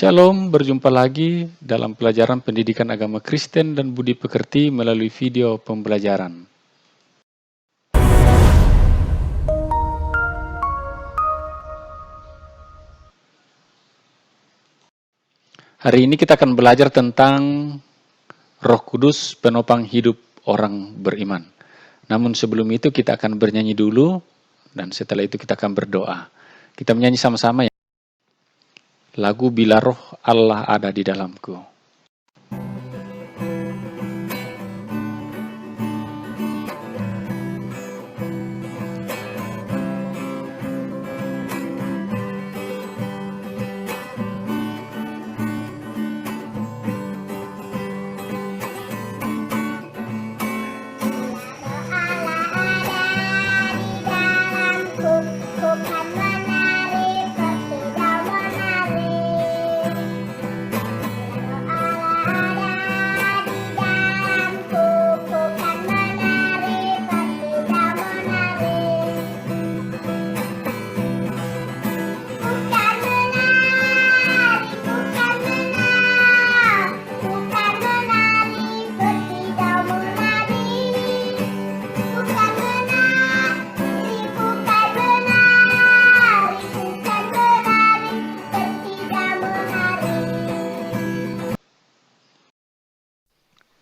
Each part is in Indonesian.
Shalom, berjumpa lagi dalam pelajaran pendidikan agama Kristen dan budi pekerti melalui video pembelajaran. Hari ini kita akan belajar tentang Roh Kudus penopang hidup orang beriman. Namun sebelum itu kita akan bernyanyi dulu dan setelah itu kita akan berdoa. Kita menyanyi sama-sama ya. Lagu Bila Roh Allah Ada di Dalamku.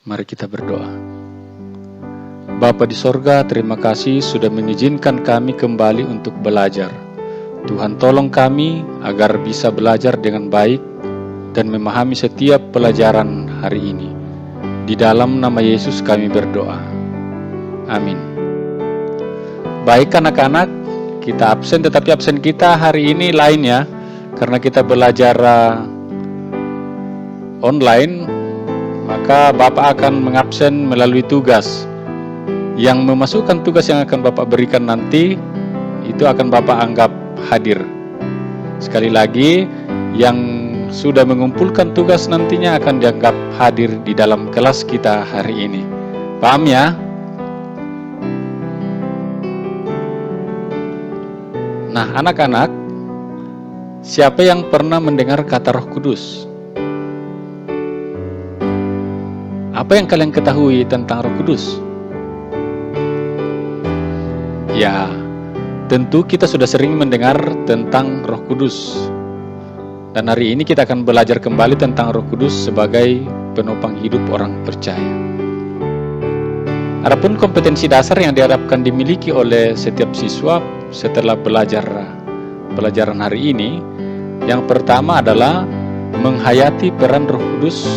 Mari kita berdoa. Bapa di sorga, terima kasih sudah mengizinkan kami kembali untuk belajar. Tuhan tolong kami agar bisa belajar dengan baik dan memahami setiap pelajaran hari ini. Di dalam nama Yesus kami berdoa. Amin. Baik anak-anak, kita absen tetapi absen kita hari ini lain ya. Karena kita belajar online, maka Bapak akan mengabsen melalui tugas. Yang memasukkan tugas yang akan Bapak berikan nanti, itu akan Bapak anggap hadir. Sekali lagi, yang sudah mengumpulkan tugas nantinya akan dianggap hadir di dalam kelas kita hari ini. Paham ya? Nah, anak-anak, siapa yang pernah mendengar kata Roh Kudus? Apa yang kalian ketahui tentang Roh Kudus? Ya, tentu kita sudah sering mendengar tentang Roh Kudus. Dan hari ini kita akan belajar kembali tentang Roh Kudus sebagai penopang hidup orang percaya. Adapun kompetensi dasar yang diharapkan dimiliki oleh setiap siswa setelah belajar pelajaran hari ini, yang pertama adalah menghayati peran Roh Kudus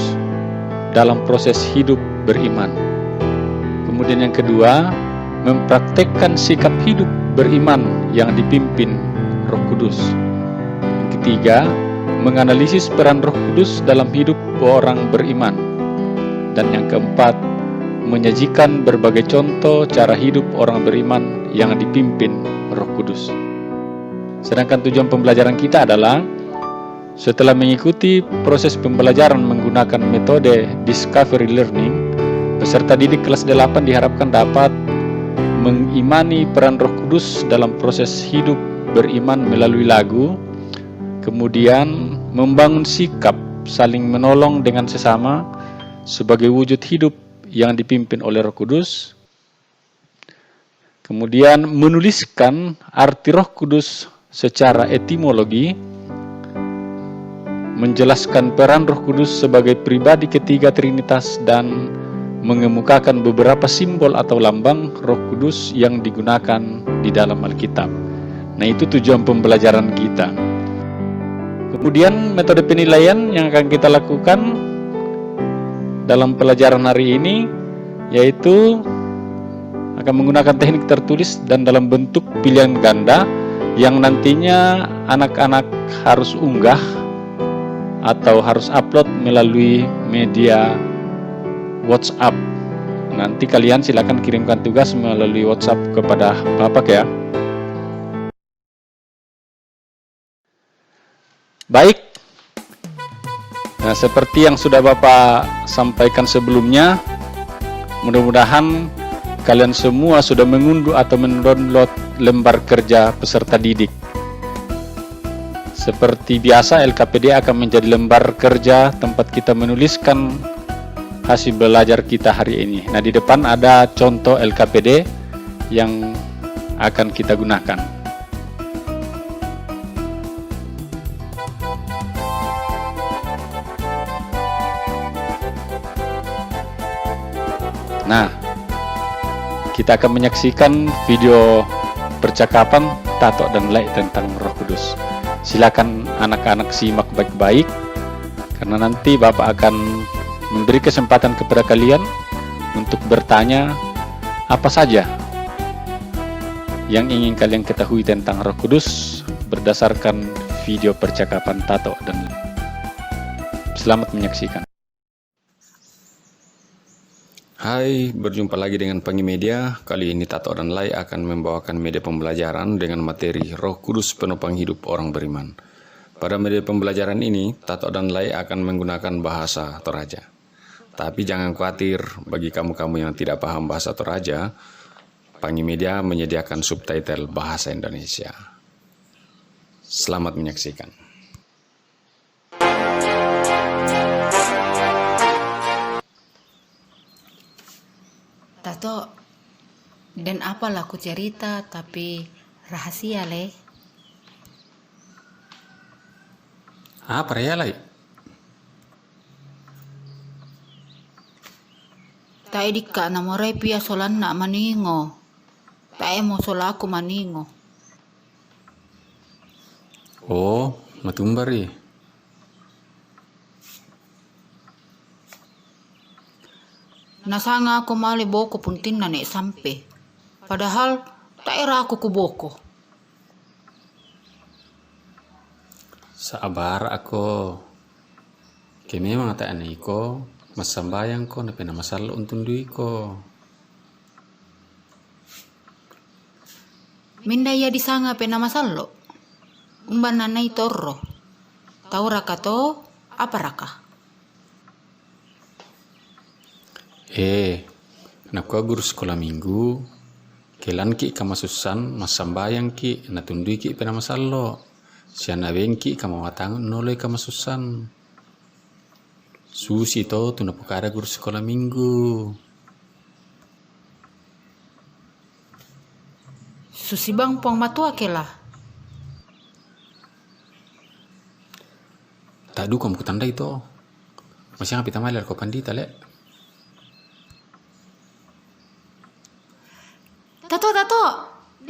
dalam proses hidup beriman. Kemudian yang kedua, mempraktekkan sikap hidup beriman yang dipimpin Roh Kudus. Yang ketiga, menganalisis peran Roh Kudus dalam hidup orang beriman. Dan yang keempat, menyajikan berbagai contoh cara hidup orang beriman yang dipimpin Roh Kudus. Sedangkan tujuan pembelajaran kita adalah setelah mengikuti proses pembelajaran menggunakan metode Discovery Learning, peserta didik kelas 8 diharapkan dapat mengimani peran Roh Kudus dalam proses hidup beriman melalui lagu, kemudian membangun sikap saling menolong dengan sesama sebagai wujud hidup yang dipimpin oleh Roh Kudus, kemudian menuliskan arti Roh Kudus secara etimologi, menjelaskan peran Roh Kudus sebagai pribadi ketiga Trinitas dan mengemukakan beberapa simbol atau lambang Roh Kudus yang digunakan di dalam Alkitab. Nah, itu tujuan pembelajaran kita. Kemudian metode penilaian yang akan kita lakukan dalam pelajaran hari ini yaitu akan menggunakan teknik tertulis dan dalam bentuk pilihan ganda yang nantinya anak-anak harus unggah atau harus upload melalui media WhatsApp. Nanti kalian silakan kirimkan tugas melalui WhatsApp kepada Bapak ya. Baik. Nah, seperti yang sudah Bapak sampaikan sebelumnya, mudah-mudahan kalian semua sudah mengunduh atau mendownload lembar kerja peserta didik. Seperti biasa, LKPD akan menjadi lembar kerja tempat kita menuliskan hasil belajar kita hari ini. Nah, di depan ada contoh LKPD yang akan kita gunakan. Nah, kita akan menyaksikan video percakapan Tato dan Lai tentang Roh Kudus. Silakan anak-anak simak baik-baik, karena nanti Bapak akan memberi kesempatan kepada kalian untuk bertanya apa saja yang ingin kalian ketahui tentang Roh Kudus berdasarkan video percakapan Tato dan Lai. Selamat menyaksikan. Hai, berjumpa lagi dengan Pangi Media. Kali ini Tato dan Lai akan membawakan media pembelajaran dengan materi Roh Kudus penopang hidup orang beriman. Pada media pembelajaran ini, Tato dan Lai akan menggunakan bahasa Toraja. Tapi jangan khawatir, bagi kamu-kamu yang tidak paham bahasa Toraja, Pangi Media menyediakan subtitle bahasa Indonesia. Selamat menyaksikan. Tato, dan apalah aku cerita tapi rahasia le. Apa ya, Lai? Tak edika namorai pia solan nak maningo. Tak emo solaku maningo. Oh, matumbari. Nasanga ako mali boko puntin na nek sampe. Padahal tak era aku ku boko. Sabar ako. Kini memang tak aneh ko, masambayang ko na pinamasalah untuk duit ko. Minda ya disanga pena masalo. Umban nanay torro. Tau raka to, apa raka? Naku guru sekolah minggu, kelan ki kama susan, masambayang ki, natundui ki pena masalo. Siana bengki kama watang nolai kama susan. Susi to tunapukara guru sekolah minggu. Susi bang puang matua kelah. Tadu kamu kutanda itu. Masih ngapita malar ko pandita le. Tato,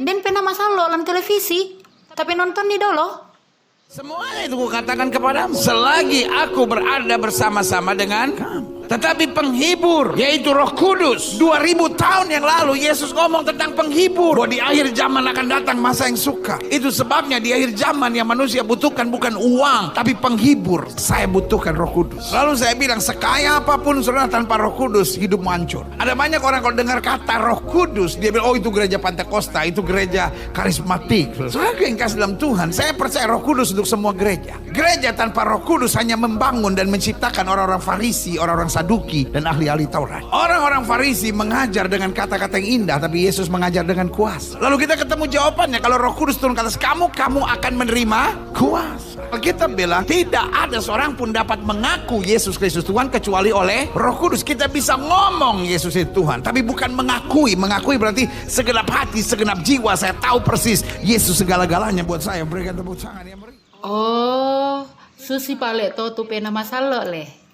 dan pena masalo lan televisi. Tapi nonton di dolo. Semuanya itu kukatakan kepadamu, selagi aku berada bersama-sama dengan kamu. Tetapi penghibur, yaitu Roh Kudus, 2000 tahun yang lalu Yesus ngomong tentang penghibur, bahwa di akhir zaman akan datang masa yang sukar. Itu sebabnya di akhir zaman yang manusia butuhkan bukan uang, tapi penghibur. Saya butuhkan Roh Kudus. Lalu saya bilang, sekaya apapun saudara tanpa Roh Kudus, hidupmu hancur. Ada banyak orang kalau dengar kata Roh Kudus, dia bilang, oh itu gereja Pentakosta, itu gereja karismatik. Saudara yang kasih dalam Tuhan, saya percaya Roh Kudus untuk semua gereja. Gereja tanpa Roh Kudus hanya membangun dan menciptakan orang-orang Farisi, orang-orang Saduki, dan ahli-ahli Taurat. Orang-orang Farisi mengajar dengan kata-kata yang indah, tapi Yesus mengajar dengan kuasa. Lalu kita ketemu jawabannya, kalau Roh Kudus turun ke atas kamu, kamu akan menerima kuasa. Kita bilang tidak ada seorang pun dapat mengaku Yesus Kristus Tuhan kecuali oleh Roh Kudus. Kita bisa ngomong Yesus itu Tuhan, tapi bukan mengakui. Mengakui berarti segenap hati, segenap jiwa. Saya tahu persis Yesus segala-galanya buat saya. Berikan tepuk tangan yang beri. Oh, susi pale to tu pena masalo le.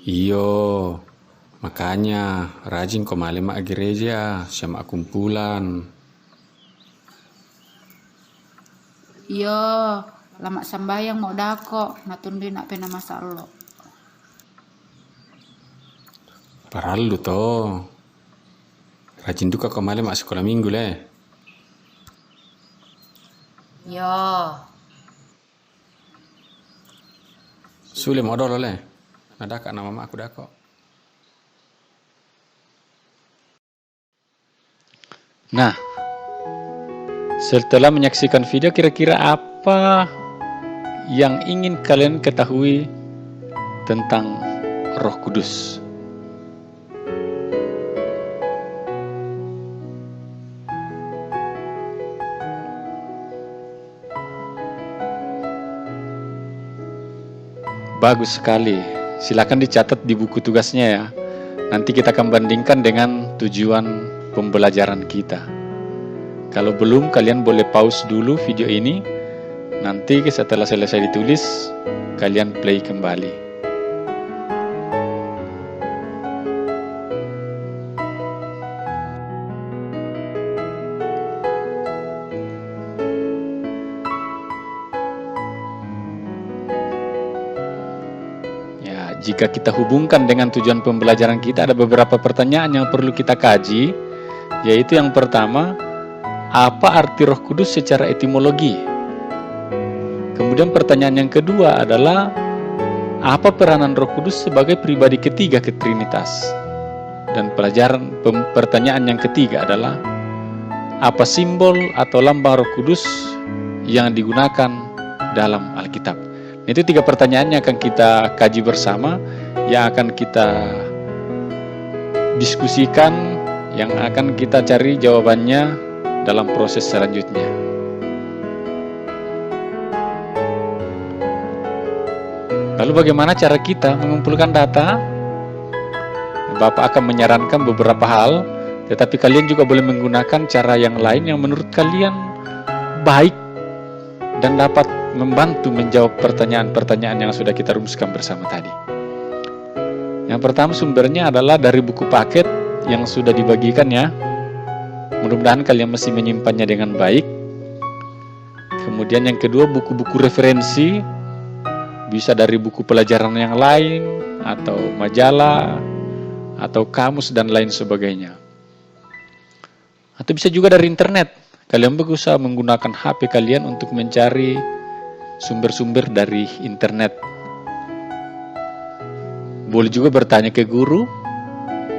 Iyo, makanya rajin kau malam mak gereja sama kumpulan. Iyo, lama sambayang mau dako, natundi nak pena masalo. Parahal lu to. Rajin duka kau malam mak sekolah minggu le. Yo, Sule mau dolo le. Ada kak nama mak aku dah kok. Nah, setelah menyaksikan video, kira-kira apa yang ingin kalian ketahui tentang Roh Kudus? Bagus sekali. Silakan dicatat di buku tugasnya ya. Nanti kita akan bandingkan dengan tujuan pembelajaran kita. Kalau belum, kalian boleh pause dulu video ini. Nanti setelah selesai ditulis, kalian play kembali. Jika kita hubungkan dengan tujuan pembelajaran kita, ada beberapa pertanyaan yang perlu kita kaji, yaitu yang pertama, apa arti Roh Kudus secara etimologi? Kemudian pertanyaan yang kedua adalah, apa peranan Roh Kudus sebagai pribadi ketiga ke Trinitas? Dan pertanyaan yang ketiga adalah, apa simbol atau lambang Roh Kudus yang digunakan dalam Alkitab? Itu 3 pertanyaan yang akan kita kaji bersama, yang akan kita diskusikan, yang akan kita cari jawabannya dalam proses selanjutnya. Lalu bagaimana cara kita mengumpulkan data? Bapak akan menyarankan beberapa hal, tetapi kalian juga boleh menggunakan cara yang lain yang menurut kalian baik dan dapat membantu menjawab pertanyaan-pertanyaan yang sudah kita rumuskan bersama tadi. Yang pertama sumbernya adalah dari buku paket yang sudah dibagikan ya. Mudah-mudahan kalian masih menyimpannya dengan baik. Kemudian yang kedua, buku-buku referensi, bisa dari buku pelajaran yang lain, atau majalah, atau kamus dan lain sebagainya. Atau bisa juga dari internet. Kalian berusaha menggunakan HP kalian untuk mencari sumber-sumber dari internet. Boleh juga bertanya ke guru,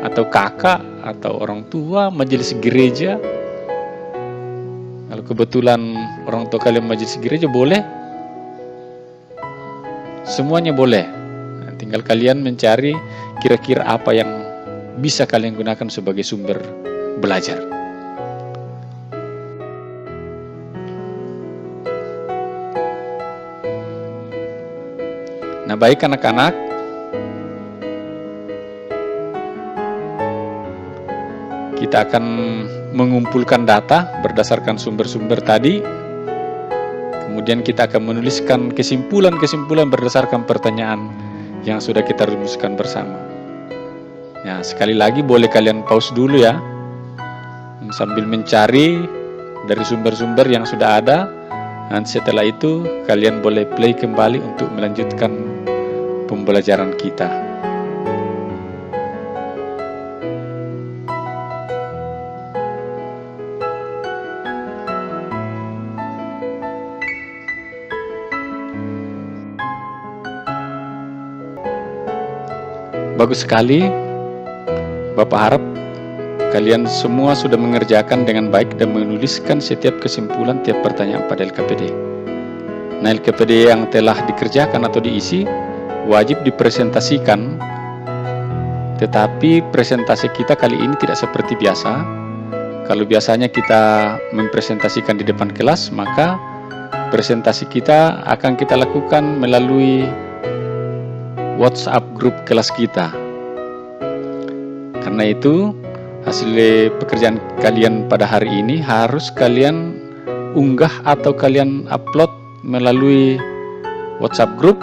atau kakak, atau orang tua, majelis gereja. Kalau kebetulan orang tua kalian majelis gereja, boleh. Semuanya boleh. Nah, tinggal kalian mencari kira-kira apa yang bisa kalian gunakan sebagai sumber belajar. Nah, baik anak-anak, kita akan mengumpulkan data berdasarkan sumber-sumber tadi. Kemudian kita akan menuliskan kesimpulan-kesimpulan berdasarkan pertanyaan yang sudah kita rumuskan bersama. Ya, sekali lagi boleh kalian pause dulu ya, sambil mencari dari sumber-sumber yang sudah ada. Dan setelah itu kalian boleh play kembali untuk melanjutkan pembelajaran kita. Bagus sekali. Bapak harap kalian semua sudah mengerjakan dengan baik dan menuliskan setiap kesimpulan tiap pertanyaan pada LKPD. Nah, LKPD yang telah dikerjakan atau diisi wajib dipresentasikan, tetapi presentasi kita kali ini tidak seperti biasa. Kalau biasanya kita mempresentasikan di depan kelas, maka presentasi kita akan kita lakukan melalui WhatsApp grup kelas kita. Karena itu, hasil pekerjaan kalian pada hari ini harus kalian unggah atau kalian upload melalui WhatsApp group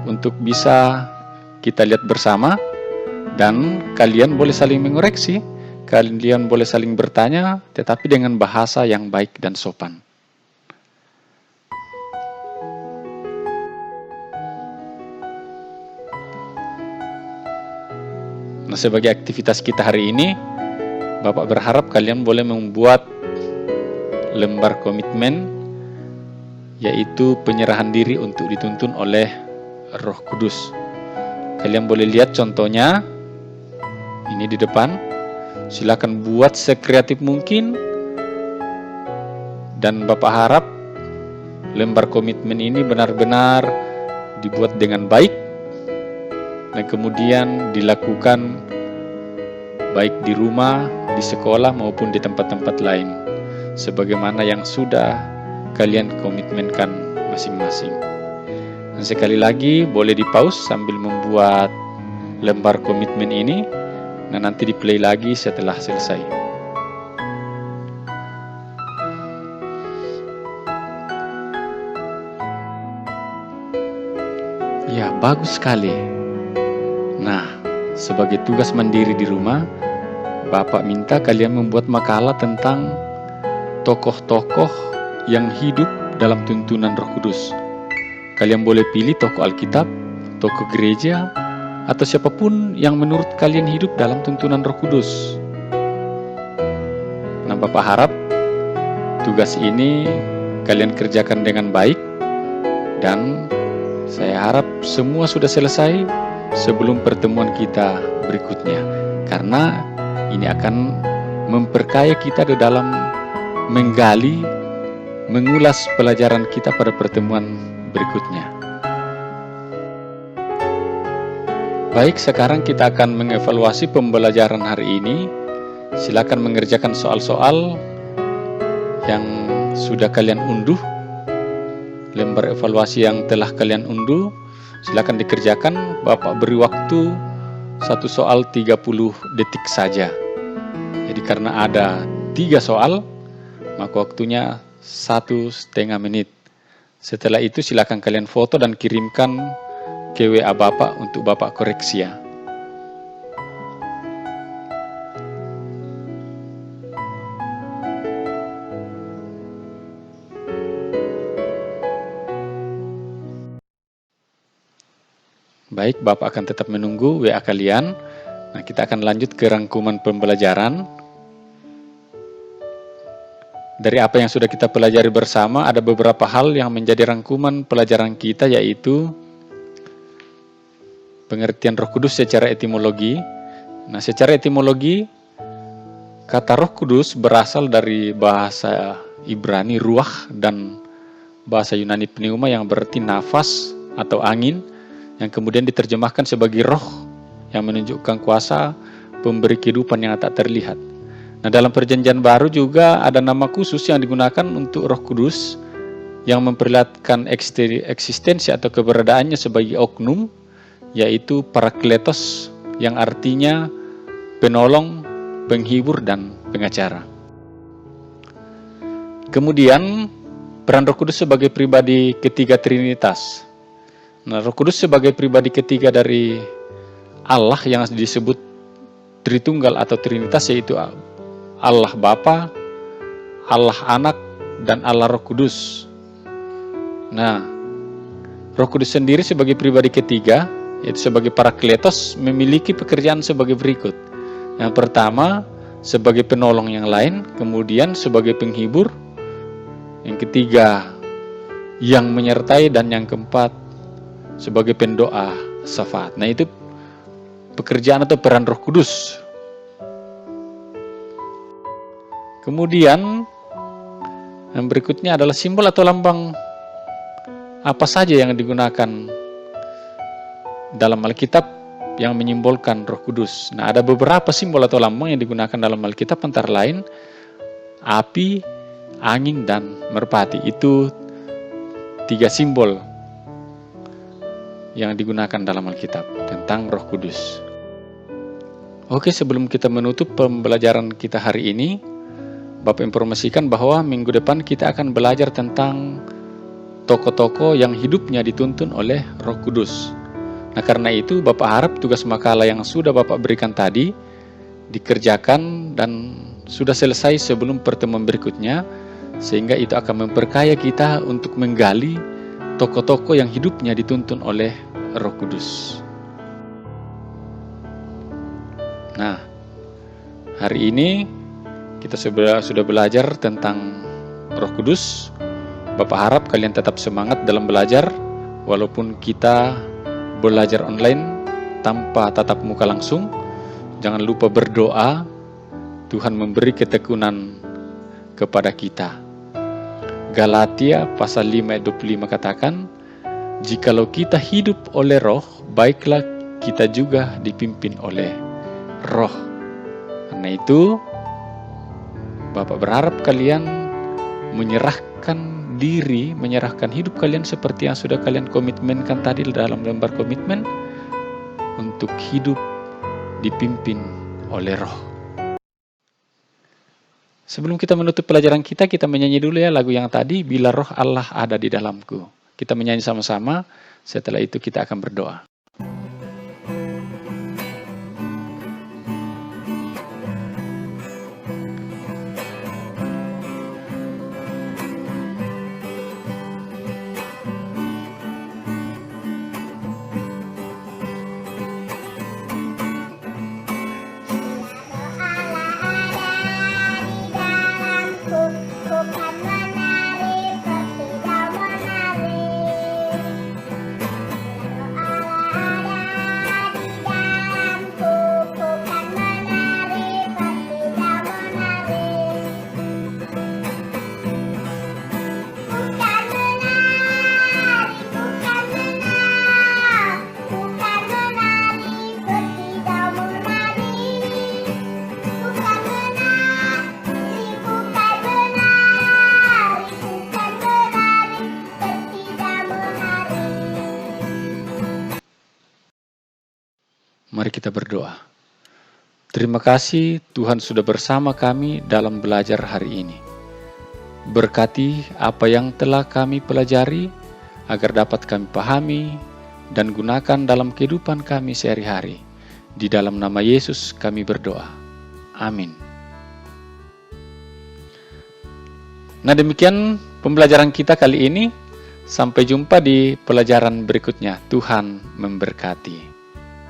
untuk bisa kita lihat bersama, dan kalian boleh saling mengoreksi, kalian boleh saling bertanya, tetapi dengan bahasa yang baik dan sopan. Nah, sebagai aktivitas kita hari ini, Bapak berharap kalian boleh membuat lembar komitmen, yaitu penyerahan diri untuk dituntun oleh Roh Kudus. Kalian boleh lihat contohnya, ini di depan. Silakan buat sekreatif mungkin, dan Bapak harap lembar komitmen ini benar-benar dibuat dengan baik, dan kemudian dilakukan baik di rumah, di sekolah maupun di tempat-tempat lain, sebagaimana yang sudah kalian komitmenkan masing-masing. Dan sekali lagi boleh di-pause sambil membuat lembar komitmen ini. Nah, nanti di-play lagi setelah selesai. Ya, bagus sekali. Nah, sebagai tugas mandiri di rumah, Bapak minta kalian membuat makalah tentang tokoh-tokoh yang hidup dalam tuntunan Roh Kudus. Kalian boleh pilih tokoh Alkitab, tokoh gereja, atau siapapun yang menurut kalian hidup dalam tuntunan Roh Kudus. Nah, Bapak harap tugas ini kalian kerjakan dengan baik, dan saya harap semua sudah selesai sebelum pertemuan kita berikutnya, karena ini akan memperkaya kita di dalam menggali, mengulas pelajaran kita pada pertemuan berikutnya. Baik, sekarang kita akan mengevaluasi pembelajaran hari ini. Silakan mengerjakan soal-soal yang sudah kalian unduh. Lembar evaluasi yang telah kalian unduh, silakan dikerjakan. Bapak beri waktu 1 soal 30 detik saja. Jadi karena ada 3 soal, maka waktunya 1,5 menit. Setelah itu silakan kalian foto dan kirimkan ke WA Bapak untuk Bapak koreksi ya. Baik, Bapak akan tetap menunggu WA kalian. Nah, kita akan lanjut ke rangkuman pembelajaran. Dari apa yang sudah kita pelajari bersama, ada beberapa hal yang menjadi rangkuman pelajaran kita, yaitu pengertian Roh Kudus secara etimologi. Nah, secara etimologi, kata Roh Kudus berasal dari bahasa Ibrani ruah dan bahasa Yunani pneuma yang berarti nafas atau angin, yang kemudian diterjemahkan sebagai roh yang menunjukkan kuasa pemberi kehidupan yang tak terlihat. Nah, dalam perjanjian baru juga ada nama khusus yang digunakan untuk Roh Kudus yang memperlihatkan eksistensi atau keberadaannya sebagai oknum, yaitu Parakletos, yang artinya penolong, penghibur, dan pengacara. Kemudian peran Roh Kudus sebagai pribadi ketiga Trinitas. Nah, Roh Kudus sebagai pribadi ketiga dari Allah yang disebut Tritunggal atau Trinitas, yaitu Allah Bapa, Allah Anak, dan Allah Roh Kudus. Nah, Roh Kudus sendiri sebagai pribadi ketiga, yaitu sebagai Parakletos, memiliki pekerjaan sebagai berikut. Yang pertama, sebagai penolong yang lain, kemudian sebagai penghibur, yang ketiga, yang menyertai, dan yang keempat, sebagai pendoa syafaat. Nah, itu pekerjaan atau peran Roh Kudus. Kemudian yang berikutnya adalah simbol atau lambang apa saja yang digunakan dalam Alkitab yang menyimbolkan Roh Kudus. Nah, ada beberapa simbol atau lambang yang digunakan dalam Alkitab, antara lain api, angin, dan merpati. Itu 3 simbol yang digunakan dalam Alkitab tentang Roh Kudus. Oke, sebelum kita menutup pembelajaran kita hari ini, Bapak informasikan bahwa minggu depan kita akan belajar tentang tokoh-tokoh yang hidupnya dituntun oleh Roh Kudus. Nah, karena itu Bapak harap tugas makalah yang sudah Bapak berikan tadi dikerjakan dan sudah selesai sebelum pertemuan berikutnya, sehingga itu akan memperkaya kita untuk menggali tokoh-tokoh yang hidupnya dituntun oleh Roh Kudus. Nah, hari ini kita sudah belajar tentang Roh Kudus. Bapak harap kalian tetap semangat dalam belajar, walaupun kita belajar online tanpa tatap muka langsung. Jangan lupa berdoa, Tuhan memberi ketekunan kepada kita. Galatia pasal 5 ayat 25 katakan, jikalau kita hidup oleh roh, baiklah kita juga dipimpin oleh roh. Karena itu, Bapak berharap kalian menyerahkan diri, menyerahkan hidup kalian seperti yang sudah kalian komitmenkan tadi dalam lembar komitmen, untuk hidup dipimpin oleh Roh. Sebelum kita menutup pelajaran kita menyanyi dulu ya lagu yang tadi, Bila Roh Allah Ada di Dalamku. Kita menyanyi sama-sama, setelah itu kita akan berdoa. Mari kita berdoa. Terima kasih Tuhan sudah bersama kami dalam belajar hari ini. Berkati apa yang telah kami pelajari, agar dapat kami pahami dan gunakan dalam kehidupan kami sehari-hari. Di dalam nama Yesus kami berdoa. Amin. Nah, demikian pembelajaran kita kali ini. Sampai jumpa di pelajaran berikutnya. Tuhan memberkati.